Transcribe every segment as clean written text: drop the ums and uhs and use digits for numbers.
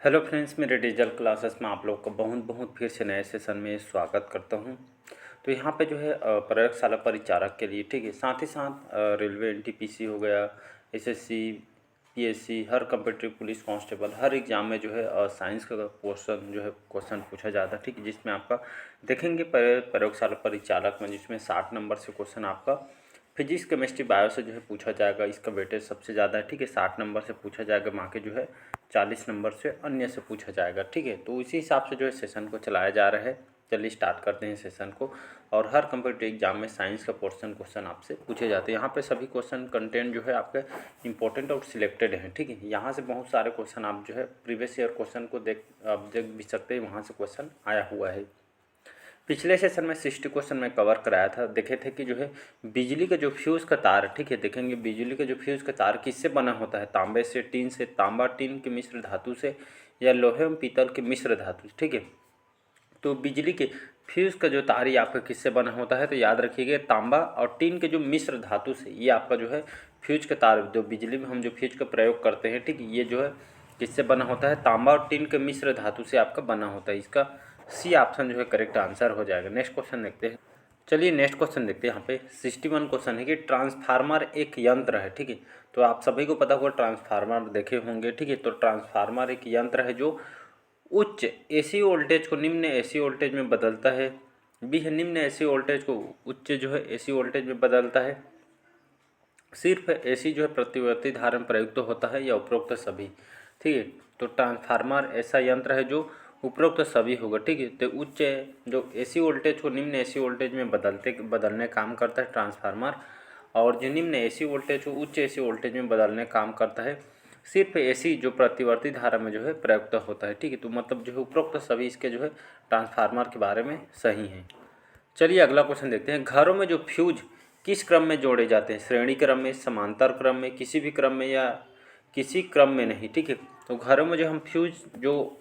Hello friends, मेरे digital classes में आप लोग का बहुत बहुत फिर से नए सेशन में स्वागत करता हूं। तो यहाँ पे जो है प्रयोगशाला परिचारक के लिए, ठीक है, साथ ही साथ रेलवे एनटीपीसी हो गया, एसएससी, पीएससी, हर कॉम्पिटिटिव पुलिस कांस्टेबल, हर एग्जाम में जो है साइंस का क्वेश्चन पूछा जाता है, ठीक है। जिसमें आपका देखेंगे प्रयोगशाला परिचालक में, जिसमें 60 नंबर से क्वेश्चन आपका फिजिक्स, केमिस्ट्री, बायो से जो है पूछा जाएगा। इसका वेटेज सबसे ज़्यादा है, ठीक है, 60 नंबर से पूछा जाएगा। बाकी जो है 40 नंबर से अन्य से पूछा जाएगा, ठीक है। तो इसी हिसाब से जो है सेशन को चलाया जा रहा है। चलिए स्टार्ट करते हैं सेशन को। और हर कम्पिटिटिव एग्जाम में साइंस का पोर्शन क्वेश्चन आपसे पूछे जाते हैं। यहाँ पे सभी क्वेश्चन कंटेंट जो है आपके इंपॉर्टेंट और सिलेक्टेड हैं, ठीक है। यहाँ से बहुत सारे क्वेश्चन आप जो है प्रीवियस ईयर क्वेश्चन को देख भी सकते हैं, वहाँ से क्वेश्चन आया हुआ है। पिछले सेशन में 60 क्वेश्चन में कवर कराया था। देखे थे कि जो है बिजली का जो फ्यूज़ का तार, ठीक है, देखेंगे बिजली का जो फ्यूज़ का तार किससे बना होता है, तांबे से, टीन से, तांबा टीन के मिश्र धातु से, या लोहे एवं पीतल के मिश्र धातु से, ठीक है। तो बिजली के फ्यूज़ का जो तार ये आपका किससे बना होता है, तो याद रखिएगा तांबा और टीन के जो मिश्र धातु से ये आपका जो है फ्यूज का तार, जो बिजली में हम जो फ्यूज का प्रयोग करते हैं, ठीक, ये जो है किससे बना होता है, तांबा और टीन के मिश्र धातु से आपका बना होता है। इसका सी ऑप्शन जो है करेक्ट आंसर हो जाएगा। नेक्स्ट क्वेश्चन देखते हैं। चलिए नेक्स्ट क्वेश्चन देखते हैं। यहाँ पे 61 क्वेश्चन है कि ट्रांसफार्मर एक यंत्र है, ठीक है। तो आप सभी को पता होगा ट्रांसफार्मर देखे होंगे, ठीक है। तो ट्रांसफार्मर एक यंत्र है जो उच्च एसी वोल्टेज को निम्न एसी वोल्टेज में बदलता है। बी है, निम्न एसी वोल्टेज को उच्च जो है एसी वोल्टेज में बदलता है। सिर्फ एसी जो है प्रतिवर्ती धारा में प्रयुक्त होता है, या उपरोक्त सभी, ठीक है। तो ट्रांसफार्मर ऐसा यंत्र है जो उपरोक्त सभी होगा, ठीक है। तो उच्च जो एसी वोल्टेज को निम्न एसी वोल्टेज में बदलने काम करता है ट्रांसफार्मर, और जो निम्न एसी वोल्टेज को उच्च एसी वोल्टेज में बदलने काम करता है सिर्फ एसी जो प्रतिवर्ती धारा में जो है प्रयुक्त होता है, ठीक है। तो मतलब जो है उपरोक्त सभी इसके जो है ट्रांसफार्मर के बारे में सही हैं। चलिए अगला क्वेश्चन देखते हैं। घरों में जो फ्यूज किस क्रम में जोड़े जाते हैं, श्रेणी क्रम में, समांतर क्रम में, किसी भी क्रम में, या किसी क्रम में नहीं, ठीक है। तो घरों में जो हम फ्यूज जो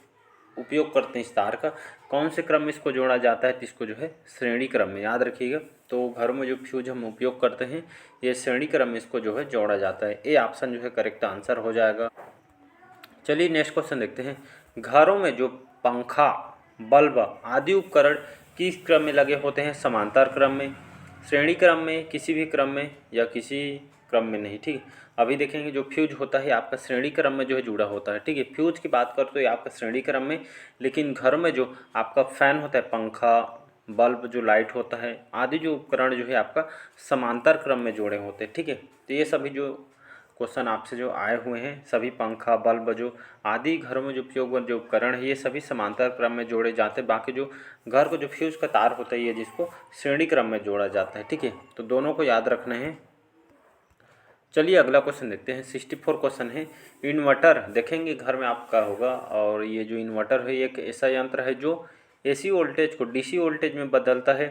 उपयोग करते हैं इस तार का, कौन से क्रम में इसको जोड़ा जाता है, तो इसको जो है श्रेणी क्रम में, याद रखिएगा। तो घरों में जो फ्यूज हम उपयोग करते हैं ये श्रेणी क्रम में इसको जो है जोड़ा जाता है। ए ऑप्शन जो है करेक्ट आंसर हो जाएगा। चलिए नेक्स्ट क्वेश्चन देखते हैं। घरों में जो पंखा, बल्ब आदि उपकरण किस क्रम में लगे होते हैं, समांतर क्रम में, श्रेणी क्रम में, किसी भी क्रम में, या किसी क्रम में नहीं, ठीक है। अभी देखेंगे जो फ्यूज होता है आपका श्रेणी क्रम में जो है जुड़ा होता है, ठीक है। फ्यूज की बात करो तो ये आपका श्रेणी क्रम में, लेकिन घर में जो आपका फैन होता है, पंखा, बल्ब जो लाइट होता है आदि जो उपकरण जो है आपका समांतर क्रम में जोड़े होते हैं, ठीक है। तो ये सभी जो क्वेश्चन आपसे जो आए हुए हैं, सभी पंखा, बल्ब जो आदि घरों में जो उपयोग जो उपकरण है ये सभी समांतर क्रम में जोड़े जाते हैं। बाकी जो घर को जो फ्यूज का तार होता है ये जिसको श्रेणी क्रम में जोड़ा जाता है, ठीक है। तो दोनों को याद रखना है। चलिए अगला क्वेश्चन देखते हैं। 64 क्वेश्चन है। इन्वर्टर देखेंगे घर में आपका होगा, और ये जो इन्वर्टर है एक ऐसा यंत्र है जो एसी वोल्टेज को डीसी वोल्टेज में बदलता है,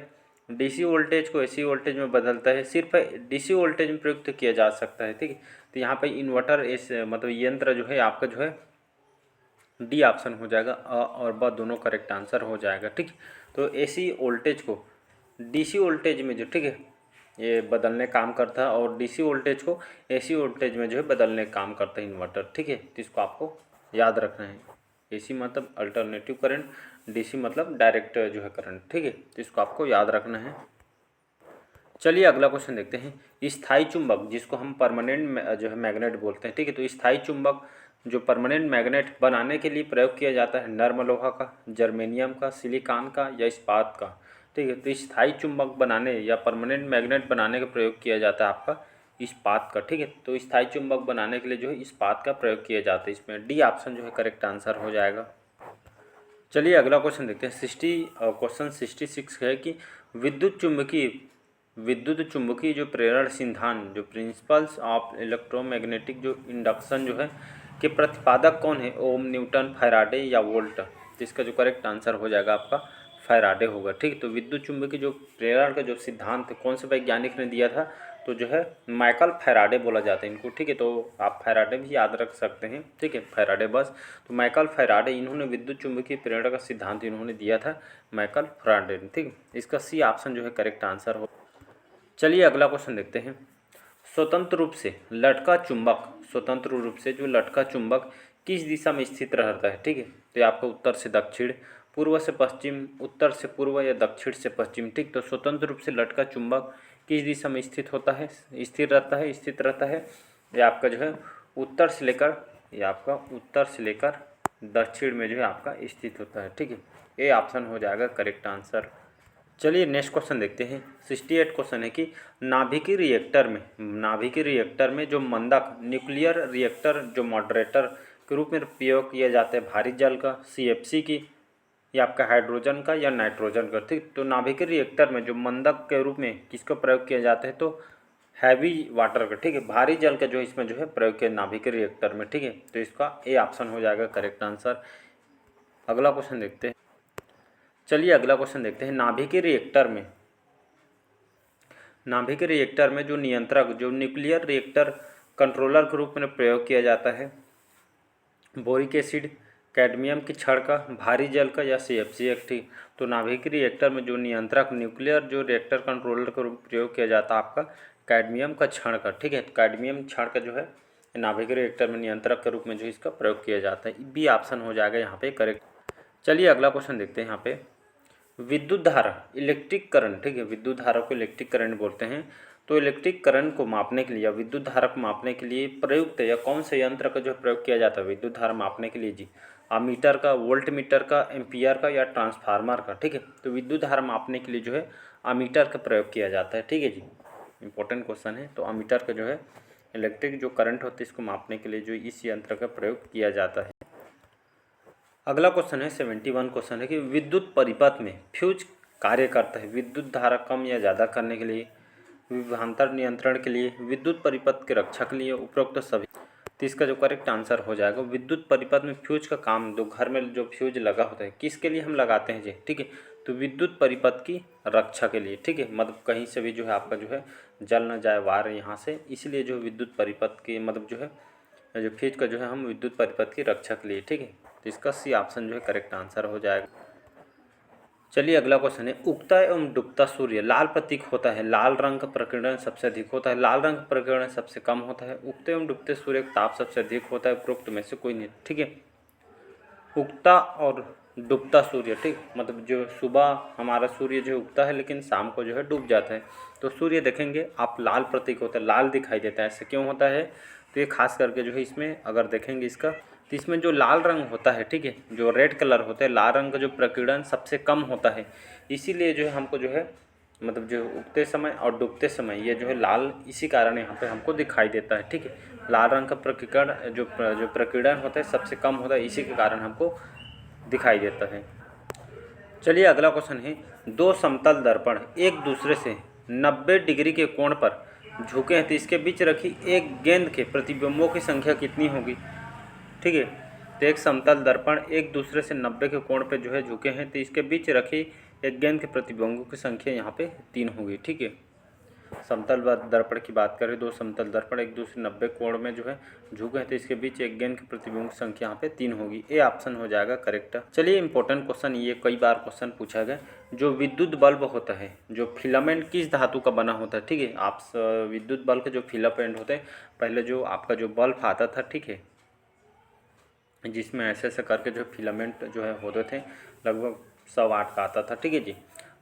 डीसी वोल्टेज को एसी वोल्टेज में बदलता है, सिर्फ डीसी वोल्टेज में प्रयुक्त किया जा सकता है, ठीक है। तो यहाँ पे इन्वर्टर इस मतलब यंत्र जो है आपका जो है डी ऑप्शन हो जाएगा। अ और ब दोनों करेक्ट आंसर हो जाएगा, ठीक है। तो एसी वोल्टेज को डीसी वोल्टेज में जो, ठीक है, ये बदलने काम करता है, और डीसी वोल्टेज को एसी वोल्टेज में जो है बदलने काम करता है इन्वर्टर, ठीक है। तो इसको आपको याद रखना है। एसी मतलब अल्टरनेटिव करंट, डीसी मतलब डायरेक्ट जो है करंट, ठीक है। तो इसको आपको याद रखना है। चलिए अगला क्वेश्चन देखते हैं। स्थायी चुंबक जिसको हम परमानेंट जो है मैग्नेट बोलते हैं, ठीक है। तो स्थायी चुंबक जो परमानेंट मैग्नेट बनाने के लिए प्रयोग किया जाता है, नर्म लोहा का, जर्मेनियम का, सिलिकॉन का, या इस्पात का, ठीक है। तो स्थायी चुंबक बनाने या परमानेंट मैग्नेट बनाने का प्रयोग किया जाता है आपका इस्पात का, ठीक है। तो स्थायी चुंबक बनाने के लिए जो है इस्पात का प्रयोग किया जाता है। इसमें डी ऑप्शन जो है करेक्ट आंसर हो जाएगा। चलिए अगला क्वेश्चन देखते हैं। क्वेश्चन 66 है कि विद्युत चुंबकीय जो प्रेरण सिद्धांत, जो प्रिंसिपल्स ऑफ इलेक्ट्रोमैग्नेटिक जो इंडक्शन जो है के प्रतिपादक कौन है, ओम, न्यूटन, फैराडे, या वोल्ट। तो इसका जो करेक्ट आंसर हो जाएगा आपका फैराडे होगा, ठीक है। तो विद्युत चुंबकीय जो प्रेरण का जो सिद्धांत है कौन से वैज्ञानिक ने दिया था, तो जो है माइकल फैराडे बोला जाता है इनको, ठीक है। तो आप फैराडे भी याद रख सकते हैं, ठीक है, फैराडे बस। तो माइकल फैराडे इन्होंने विद्युत चुंबकीय प्रेरण का सिद्धांत इन्होंने दिया था, माइकल फैराडे, ठीक है। इसका सी ऑप्शन जो है करेक्ट आंसर हो। चलिए अगला क्वेश्चन देखते हैं। स्वतंत्र रूप से जो लटका चुंबक किस दिशा में स्थित रहता है, ठीक है। तो ये आपका उत्तर से दक्षिण, पूर्व से पश्चिम, उत्तर से पूर्व या दक्षिण से पश्चिम, ठीक। तो स्वतंत्र रूप से लटका चुंबक किस दिशा में स्थित होता है, स्थित रहता है। ये आपका जो है उत्तर से लेकर, ये आपका उत्तर से लेकर दक्षिण में जो है आपका स्थित होता है, ठीक है। ये ऑप्शन हो जाएगा करेक्ट आंसर। चलिए नेक्स्ट क्वेश्चन देखते हैं। 68 क्वेश्चन है कि नाभिकीय रिएक्टर में जो मंदक न्यूक्लियर रिएक्टर जो मॉडरेटर के रूप में प्रयोग किया जाता है, भारी जल का, CFC की, या आपका हाइड्रोजन का या नाइट्रोजन का, ठीक। तो नाभिकीय रिएक्टर में जो मंदक के रूप में किसका प्रयोग किया जाता है, तो हैवी वाटर का, ठीक है। भारी जल का जो इसमें जो है प्रयोग किया नाभिकीय रिएक्टर में, ठीक है। तो इसका ए ऑप्शन हो जाएगा करेक्ट आंसर। अगला क्वेश्चन देखते हैं। चलिए अगला क्वेश्चन देखते हैं। नाभिकीय रिएक्टर में जो नियंत्रक जो न्यूक्लियर रिएक्टर कंट्रोलर के रूप में प्रयोग किया जाता है, बोरिक एसिड, कैडमियम की छड़ का, भारी जल का या CFC एक, ठीक। तो नाभिकीय रिएक्टर में जो नियंत्रक न्यूक्लियर जो रिएक्टर कंट्रोलर के रूप में प्रयोग किया जाता है आपका कैडमियम का छड़ का, ठीक है। कैडमियम छड़ का जो है नाभिकीय रिएक्टर में नियंत्रक के रूप में जो इसका प्रयोग किया जाता है, बी ऑप्शन हो जाएगा यहाँ पे करेक्ट। चलिए अगला क्वेश्चन देखते हैं। यहाँ पे विद्युत धारा, इलेक्ट्रिक करंट, ठीक है। विद्युत धारा को इलेक्ट्रिक करंट बोलते हैं। तो इलेक्ट्रिक करंट को मापने के लिए या विद्युत धारा को मापने के लिए प्रयुक्त या कौन से यंत्र का जो प्रयोग किया जाता है विद्युत धारा मापने के लिए जी? अमीटर का, वोल्ट मीटर का, एम्पियर का या ट्रांसफार्मर का, ठीक है। तो विद्युत धारा मापने के लिए जो है अमीटर का प्रयोग किया जाता है, ठीक है जी। इंपॉर्टेंट क्वेश्चन है। तो अमीटर का जो है इलेक्ट्रिक जो करंट होती है इसको मापने के लिए जो इस यंत्र का प्रयोग किया जाता है। अगला क्वेश्चन है 71 क्वेश्चन है कि विद्युत परिपथ में फ्यूज कार्य करता है विद्युत धारा कम या ज़्यादा करने के लिए, विभवांतर नियंत्रण के लिए, विद्युत परिपथ के रक्षा के लिए, उपरोक्त सभी। तो इसका जो करेक्ट आंसर हो जाएगा विद्युत परिपथ में फ्यूज का काम, जो घर में जो फ्यूज लगा होता है किसके लिए हम लगाते हैं जी, ठीक है। तो विद्युत परिपथ की रक्षा के लिए, ठीक है। मतलब कहीं से भी जो है आपका जो है जल न जाए वायर यहाँ से, इसलिए जो विद्युत परिपथ की मतलब जो है जो फ्यूज का जो है हम विद्युत परिपथ की रक्षा के लिए, ठीक है। तो इसका सी ऑप्शन जो है करेक्ट आंसर हो जाएगा। चलिए अगला क्वेश्चन है उगता एवं डूबता सूर्य लाल प्रतीक होता है, लाल रंग का प्रकीर्णन सबसे अधिक होता है, लाल रंग का प्रकीर्णन सबसे कम होता है, उगते एवं डूबते सूर्य का ताप सबसे अधिक होता है, उपरोक्त में से कोई नहीं, ठीक है। उगता और डूबता सूर्य, ठीक। मतलब जो सुबह हमारा सूर्य जो उगता है लेकिन शाम को जो है डूब जाता है, तो सूर्य देखेंगे आप लाल प्रतीक होता है, लाल दिखाई देता है। ऐसे क्यों होता है? तो ये खास करके जो है इसमें अगर देखेंगे इसका, तो इसमें जो लाल रंग होता है, ठीक है, जो रेड कलर होता है, लाल रंग का जो प्रकीर्णन सबसे कम होता है, इसीलिए जो है हमको जो है मतलब जो उगते समय और डूबते समय ये जो है लाल इसी कारण यहाँ पे हमको दिखाई देता है, ठीक है। लाल रंग का प्रकीर्णन जो प्रकीर्णन होता है सबसे कम होता है, इसी के कारण हमको दिखाई देता है। चलिए अगला क्वेश्चन है दो समतल दर्पण एक दूसरे से 90 डिग्री के कोण पर झुके हैं, तो इसके बीच रखी एक गेंद के प्रतिबिंबों की संख्या कितनी होगी, ठीक है। तो एक समतल दर्पण एक दूसरे से 90 के कोण पे जो है झुके हैं, तो इसके बीच रखी एक गेंद के प्रतिबिंबों की संख्या यहाँ पे 3 होगी, ठीक है। समतल दर्पण की बात करें, दो समतल दर्पण एक दूसरे 90 कोण में जो है झुके हैं, तो इसके बीच एक गेंद के प्रतिबिंब की संख्या यहाँ पे 3 होगी। ए ऑप्शन हो जाएगा करेक्ट। चलिए इंपॉर्टेंट क्वेश्चन, ये कई बार क्वेश्चन पूछा गया, जो विद्युत बल्ब होता है जो फिलामेंट किस धातु का बना होता है, ठीक है। आप विद्युत बल्ब के जो फिलामेंट होते हैं, पहले जो आपका जो बल्ब आता था, ठीक है, जिसमें ऐसे ऐसे करके जो फिलामेंट जो है होते थे, लगभग 100 वाट का आता था, ठीक है जी।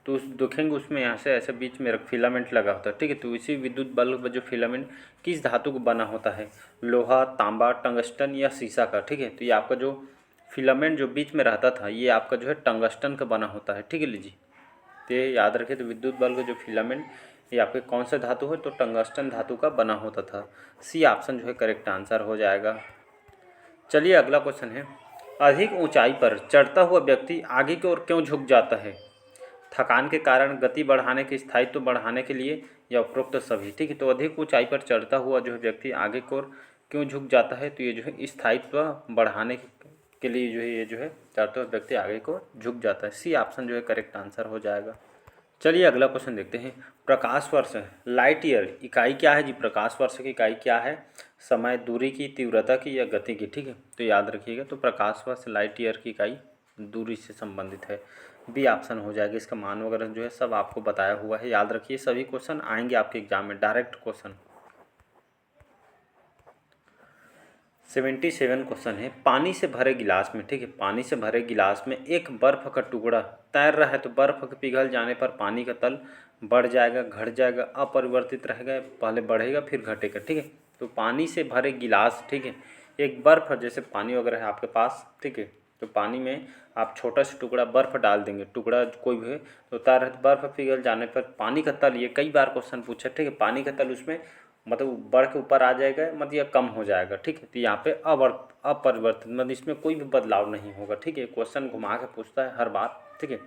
तो उस देखेंगे उसमें यहाँ से ऐसे बीच में फिलामेंट लगा होता है, ठीक है। तो इसी विद्युत बल्ब में जो फिलामेंट किस धातु को बना होता है, लोहा, तांबा, टंगस्टन या शीशा का, ठीक है। तो ये आपका जो फिलामेंट जो बीच में रहता था ये आपका जो है टंगस्टन का बना होता है, ठीक है लीजिए। तो ये याद रखें, तो विद्युत बल्ब का जो फिलामेंट ये आपके कौन सा धातु है, तो टंगस्टन धातु का बना होता था। सी ऑप्शन जो है करेक्ट आंसर हो जाएगा। चलिए अगला क्वेश्चन है अधिक ऊंचाई पर चढ़ता हुआ व्यक्ति आगे की ओर क्यों झुक जाता है, थकान के कारण, गति बढ़ाने के स्थायित्व बढ़ाने के लिए या उपरोक्त सभी, ठीक है। तो अधिक ऊंचाई पर चढ़ता हुआ जो है व्यक्ति आगे की ओर क्यों झुक जाता है, तो ये जो है स्थायित्व बढ़ाने के लिए जो है ये जो है चढ़ता हुआ व्यक्ति आगे की ओर झुक जाता है। सी ऑप्शन जो है करेक्ट आंसर हो जाएगा। चलिए अगला क्वेश्चन देखते हैं प्रकाश वर्ष लाइट ईयर इकाई क्या है जी, प्रकाश वर्ष की इकाई क्या है, समय, दूरी की, तीव्रता की या गति की, ठीक है। तो याद रखिएगा, तो प्रकाश वर्ष लाइट ईयर की इकाई दूरी से संबंधित है, बी ऑप्शन हो जाएगा। इसका मान वगैरह जो है सब आपको बताया हुआ है, याद रखिए, सभी क्वेश्चन आएंगे आपके एग्जाम में, डायरेक्ट क्वेश्चन। 77 क्वेश्चन है, पानी से भरे गिलास में, ठीक है, पानी से भरे गिलास में एक बर्फ़ का टुकड़ा तैर रहा है, तो बर्फ़ के पिघल जाने पर पानी का तल बढ़ जाएगा, घट जाएगा, अपरिवर्तित रहेगा, पहले बढ़ेगा फिर घटेगा, ठीक है। तो पानी से भरे गिलास, ठीक है, एक बर्फ़ जैसे पानी वगैरह है आपके पास, ठीक है, तो पानी में आप छोटा सा टुकड़ा बर्फ़ डाल देंगे, टुकड़ा कोई भी है तो तैर रहा है, बर्फ़ पिघल जाने पर पानी का तल, ये कई बार क्वेश्चन पूछा, ठीक है, पानी का तल उसमें मतलब बढ़ के ऊपर आ जाएगा, मतलब या कम हो जाएगा, ठीक है। तो यहाँ पे अपरिवर्तित, मतलब इसमें कोई भी बदलाव नहीं होगा, ठीक है। क्वेश्चन घुमा के पूछता है हर बार, ठीक है।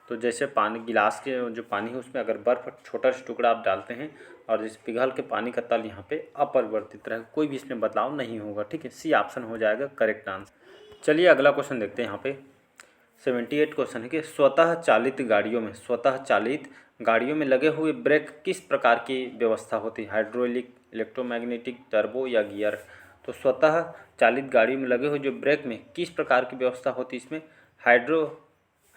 तो जैसे पानी गिलास के जो पानी है उसमें अगर बर्फ़ छोटा सा टुकड़ा आप डालते हैं और जैसे पिघल के पानी का तल यहाँ पे अपरिवर्तित रहेगा, कोई भी इसमें बदलाव नहीं होगा, ठीक है। सी ऑप्शन हो जाएगा करेक्ट आंसर। चलिए अगला क्वेश्चन देखते हैं। यहाँ पे 78 क्वेश्चन है कि स्वतः चालित गाड़ियों में लगे हुए ब्रेक किस प्रकार की व्यवस्था होती है, हाइड्रोलिक, इलेक्ट्रोमैग्नेटिक, टर्बो या गियर। तो स्वतः चालित गाड़ियों में लगे हुए जो ब्रेक में किस प्रकार की व्यवस्था होती है, इसमें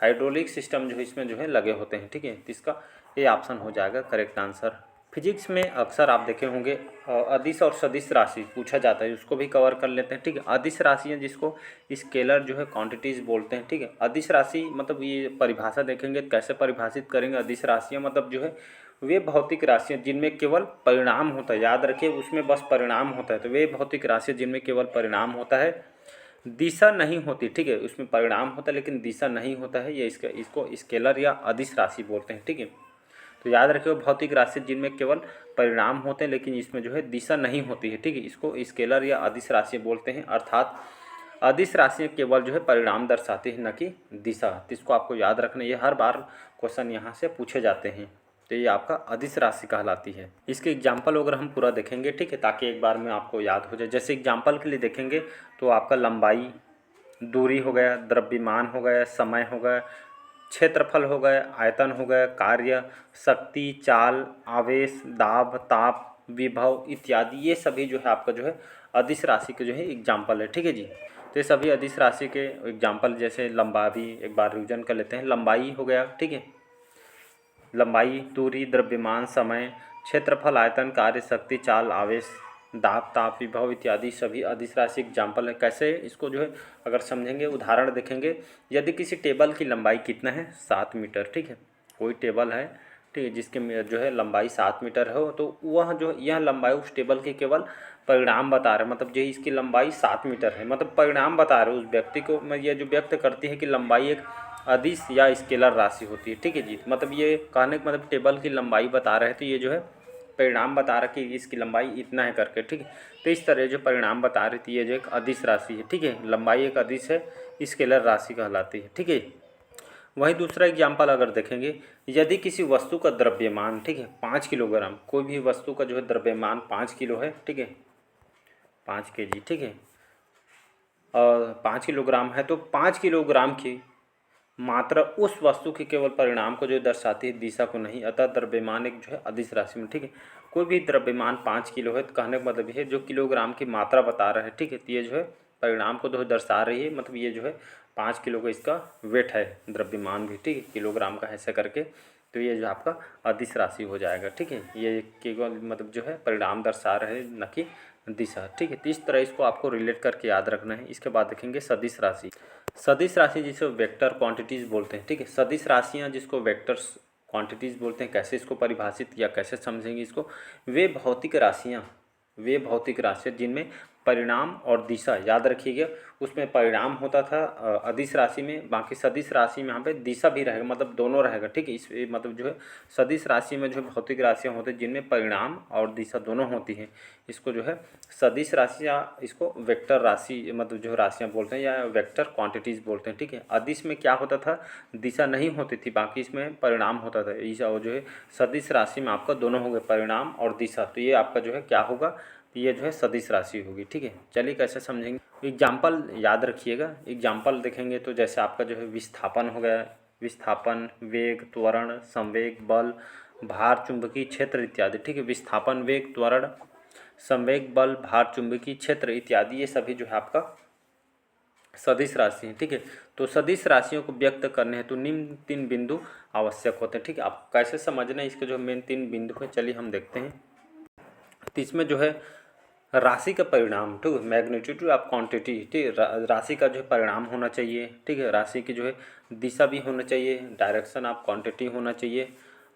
हाइड्रोलिक सिस्टम जो है इसमें जो है लगे होते हैं, ठीक है। तो इसका ये ऑप्शन हो जाएगा करेक्ट आंसर। फिजिक्स में अक्सर आप देखे होंगे अदिश और सदिश राशि पूछा जाता है, उसको भी कवर कर लेते हैं, ठीक है। अदिश राशियाँ जिसको स्केलर जो है क्वांटिटीज़ बोलते हैं, ठीक है। अदिश राशि मतलब ये परिभाषा देखेंगे कैसे परिभाषित करेंगे। अदिश राशियाँ मतलब जो है वे भौतिक राशियाँ जिनमें केवल परिणाम होता है, याद रखिए उसमें बस परिणाम होता है, तो वे भौतिक राशियाँ जिनमें केवल परिणाम होता है, दिशा नहीं होती, ठीक है। उसमें परिणाम होता है लेकिन दिशा नहीं होता है, ये इसको स्केलर या अदिश राशि बोलते हैं, ठीक है। तो याद रखिए भौतिक राशि जिनमें केवल परिणाम होते हैं लेकिन इसमें जो है दिशा नहीं होती है, ठीक है, इसको स्केलर या अदिश राशि बोलते हैं। अर्थात अदिश राशियाँ केवल जो है परिणाम दर्शाती है, न कि दिशा। तो इसको आपको याद रखना, ये हर बार क्वेश्चन यहाँ से पूछे जाते हैं। तो ये आपका अदिश राशि कहलाती है। इसके एग्जाम्पल अगर हम पूरा देखेंगे, ठीक है, ताकि एक बार में आपको याद हो जाए। जैसे एग्जाम्पल के लिए देखेंगे तो आपका लंबाई, दूरी हो गया, द्रव्यमान हो गया, समय हो गया, क्षेत्रफल हो गया, आयतन हो गया, कार्य, शक्ति, चाल, आवेश, दाब, ताप, विभव इत्यादि, ये सभी जो है आपका जो है अदिश राशि के जो है एग्जाम्पल है, ठीक है जी। तो ये सभी अदिश राशि के एग्जाम्पल, जैसे लंबाई एक बार रिवीजन कर लेते हैं। लंबाई हो गया, ठीक है, लंबाई, दूरी, द्रव्यमान, समय, क्षेत्रफल, आयतन, कार्य, शक्ति, चाल, आवेश, दाब, ताप, विभव इत्यादि सभी अदिश राशि एग्जाम्पल है। कैसे इसको जो है अगर समझेंगे, उदाहरण देखेंगे। यदि किसी टेबल की लंबाई कितना है, 7 मीटर, ठीक है, कोई टेबल है, ठीक है, जिसके जो है लंबाई 7 मीटर हो, तो वह जो यह लंबाई उस टेबल की केवल परिणाम बता रहे हैं, मतलब जो इसकी लंबाई 7 मीटर है, मतलब परिणाम बता रहे उस व्यक्ति को, मैं यह जो व्यक्त करती है कि लंबाई एक अदिश या स्केलर राशि होती है, ठीक है जी। मतलब ये कहने का मतलब टेबल की लंबाई बता रहे हैं, तो ये जो है परिणाम बता रहा कि इसकी लंबाई इतना है करके, ठीक है। तो इस तरह जो परिणाम बता रही थी, ये जो एक अदिश राशि है, ठीक है, लंबाई एक अदिश है, स्केलर राशि कहलाती है, ठीक है। वहीं दूसरा एग्जाम्पल अगर देखेंगे, यदि किसी वस्तु का द्रव्यमान, ठीक है, 5 किलोग्राम, कोई भी वस्तु का जो है द्रव्यमान 5 किलो है, ठीक है, 5 kg, ठीक है, और 5 किलोग्राम है, तो 5 किलोग्राम की मात्रा उस वस्तु के केवल परिणाम को जो दर्शाती है, दिशा को नहीं। अतः द्रव्यमान एक जो है अदिश राशि में, ठीक है, कोई भी द्रव्यमान 5 किलो है, तो कहने का मतलब ये है जो किलोग्राम की मात्रा बता रहा है, ठीक है, तो ये जो है परिणाम को जो दर्शा रही है, मतलब ये जो है 5 किलो का इसका वेट है, द्रव्यमान भी, ठीक है, किलोग्राम का ऐसा करके, तो ये जो आपका अदिश राशि हो जाएगा, ठीक है। ये केवल मतलब जो है परिणाम दर्शा रहे, न कि दिशा, ठीक है। तो इस तरह इसको आपको रिलेट करके याद रखना है। इसके बाद देखेंगे सदिश राशि। सदिश राशि जिसे वेक्टर क्वांटिटीज़ बोलते हैं, ठीक है, सदिश राशियाँ जिसको वेक्टर्स क्वांटिटीज़ बोलते हैं। कैसे इसको परिभाषित या कैसे समझेंगे इसको, वे भौतिक राशियाँ जिनमें परिणाम और दिशा, याद रखिएगा उसमें परिणाम होता था अदिश राशि में, बाकी सदिश राशि में यहाँ पे दिशा भी रहेगा, मतलब दोनों रहेगा, ठीक है। इस मतलब जो है सदिश राशि में जो भौतिक राशियाँ होती हैं जिनमें परिणाम और दिशा दोनों होती हैं, इसको जो है सदिश राशि या इसको वेक्टर राशि मतलब जो राशियाँ बोलते हैं या वेक्टर क्वांटिटीज़ बोलते हैं, ठीक है। अदिश में क्या होता था, दिशा नहीं होती थी, बाकी इसमें परिणाम होता था। इस जो है सदिश राशि में आपका दोनों हो गए, परिणाम और दिशा, तो ये आपका जो है क्या होगा, तो ये जो है सदिश राशि होगी, ठीक है। चलिए कैसे समझेंगे, एग्जाम्पल याद रखिएगा। एग्जाम्पल देखेंगे तो जैसे आपका जो है विस्थापन हो गया, विस्थापन, वेग, त्वरण, संवेग, बल, भार, चुंबकीय क्षेत्र इत्यादि, ठीक है। विस्थापन, वेग, त्वरण, संवेग, बल, भार, चुंबकीय क्षेत्र इत्यादि, ये सभी जो है आपका सदिश राशि है, ठीक है। तो सदिश राशियों को व्यक्त करने हेतु निम्न 3 बिंदु आवश्यक होते हैं, ठीक है। आप कैसे समझना है इसके जो मेन 3 बिंदु है, चलिए हम देखते हैं। तो इसमें जो है राशि का परिणाम, ठीक है, मैग्नीट्यूड ऑफ क्वांटिटी, ठीक है, राशि का जो है परिणाम होना चाहिए, ठीक है, राशि की जो है दिशा भी होना चाहिए, डायरेक्शन ऑफ क्वांटिटी होना चाहिए,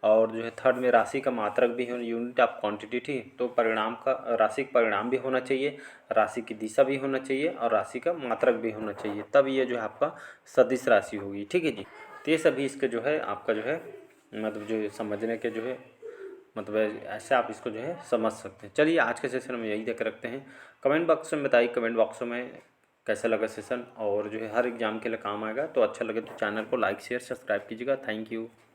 और जो है थर्ड में राशि का मात्रक भी हो, यूनिट ऑफ क्वांटिटी, ठीक है। तो परिणाम का, राशि का परिणाम भी होना चाहिए, राशि की दिशा भी होना चाहिए और राशि का मात्रक भी होना चाहिए, तब ये जो है आपका सदिश राशि होगी, ठीक है जी। तो ये सभी इसके जो है आपका जो है मतलब जो समझने के जो है मतलब ऐसे आप इसको जो है समझ सकते हैं। चलिए आज के सेशन में यही तक रखते हैं। कमेंट बॉक्स में बताइए, कमेंट बॉक्स में कैसा लगा सेशन, और जो है हर एग्जाम के लिए काम आएगा। तो अच्छा लगे तो चैनल को लाइक शेयर सब्सक्राइब कीजिएगा। Thank you.